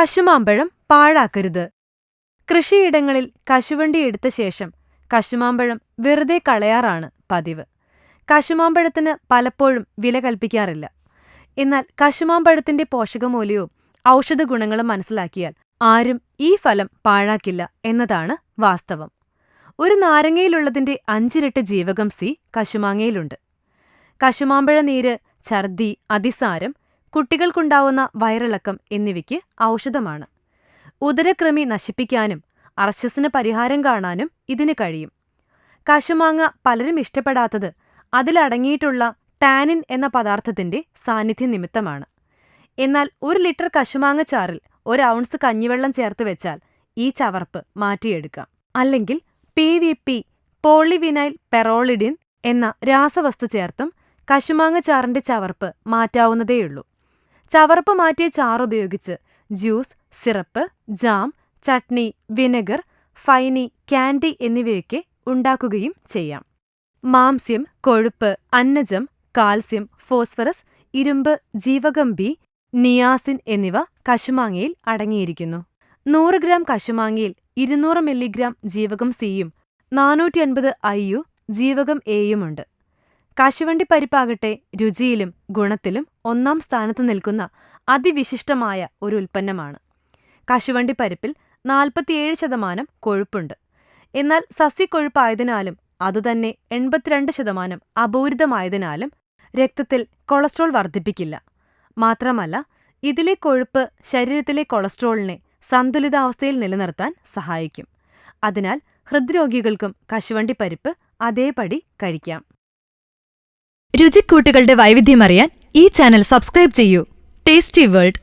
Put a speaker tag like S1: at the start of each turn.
S1: കശുമാമ്പഴം പാഴാക്കരുത്. കൃഷിയിടങ്ങളിൽ കശുവണ്ടി എടുത്ത ശേഷം കശുമാമ്പഴം വെറുതെ കളയാറാണ് പതിവ്. കശുമാമ്പഴത്തിന് പലപ്പോഴും വില കൽപ്പിക്കാറില്ല. എന്നാൽ കശുമാമ്പഴത്തിന്റെ പോഷകമൂല്യവും ഔഷധഗുണങ്ങളും മനസ്സിലാക്കിയാൽ ആരും ഈ ഫലം പാഴാക്കില്ല എന്നതാണ് വാസ്തവം. ഒരു നാരങ്ങയിലുള്ളതിന്റെ 5 ഇരട്ടി ജീവകം സി കശുമാങ്ങയിലുണ്ട്. കശുമാമ്പഴ നീര് ഛർദി, അതിസാരം, കുട്ടികൾക്കുണ്ടാവുന്ന വയറിളക്കം എന്നിവയ്ക്ക് ഔഷധമാണ്. ഉദരകൃമി നശിപ്പിക്കാനും അർശസിന് പരിഹാരം കാണാനും ഇതിന് കഴിയും. കശുമാങ്ങ പലരും ഇഷ്ടപ്പെടാത്തത് അതിലടങ്ങിയിട്ടുള്ള ടാനിൻ എന്ന പദാർത്ഥത്തിന്റെ സാന്നിധ്യം നിമിത്തമാണ്. എന്നാൽ 1 ലിറ്റർ കശുമാങ്ങ ചാറിൽ 1 ഔൺസ് കഞ്ഞിവെള്ളം ചേർത്ത് വെച്ചാൽ ഈ ചവർപ്പ് മാറ്റിയെടുക്കാം. അല്ലെങ്കിൽ PVP പോളിവിനൈൽ പെറോളിഡിൻ എന്ന രാസവസ്തു ചേർത്തും കശുമാങ്ങ ചാറിന്റെ ചവർപ്പ് മാറ്റാവുന്നതേയുള്ളൂ. ചവർപ്പ് മാറ്റിയ ചാറുപയോഗിച്ച് juice, syrup, jam, chutney, vinegar, ഫൈനി, കാൻഡി എന്നിവയൊക്കെ ഉണ്ടാക്കുകയും ചെയ്യാം. മാംസ്യം, കൊഴുപ്പ്, അന്നജം, കാൽസ്യം, ഫോസ്ഫറസ്, ഇരുമ്പ്, ജീവകം ബി, നിയാസിൻ എന്നിവ കശുമാങ്ങയിൽ അടങ്ങിയിരിക്കുന്നു. 100 ഗ്രാം കശുമാങ്ങയിൽ 200 മില്ലിഗ്രാം ജീവകം സിയും 450 IU ജീവകം എയുമുണ്ട്. കശുവണ്ടി പരിപ്പാകട്ടെ രുചിയിലും ഗുണത്തിലും 1-ാം സ്ഥാനത്ത് നിൽക്കുന്ന അതിവിശിഷ്ടമായ ഒരു ഉൽപ്പന്നമാണ്. കശുവണ്ടി പരിപ്പിൽ 47% കൊഴുപ്പുണ്ട്. എന്നാൽ സസ്യക്കൊഴുപ്പായതിനാലും അതുതന്നെ 82% അപൂരിതമായതിനാലും രക്തത്തിൽ കൊളസ്ട്രോൾ വർദ്ധിപ്പിക്കില്ല. മാത്രമല്ല, ഇതിലെ കൊഴുപ്പ് ശരീരത്തിലെ കൊളസ്ട്രോളിനെ സന്തുലിതാവസ്ഥയിൽ നിലനിർത്താൻ സഹായിക്കും. അതിനാൽ ഹൃദ്രോഗികൾക്കും കശുവണ്ടി പരിപ്പ് അതേപടി കഴിക്കാം. രുചിക്കൂട്ടുകളുടെ വൈവിധ്യമറിയാൻ ഈ ചാനൽ സബ്സ്ക്രൈബ് ചെയ്യൂ. Tasty world.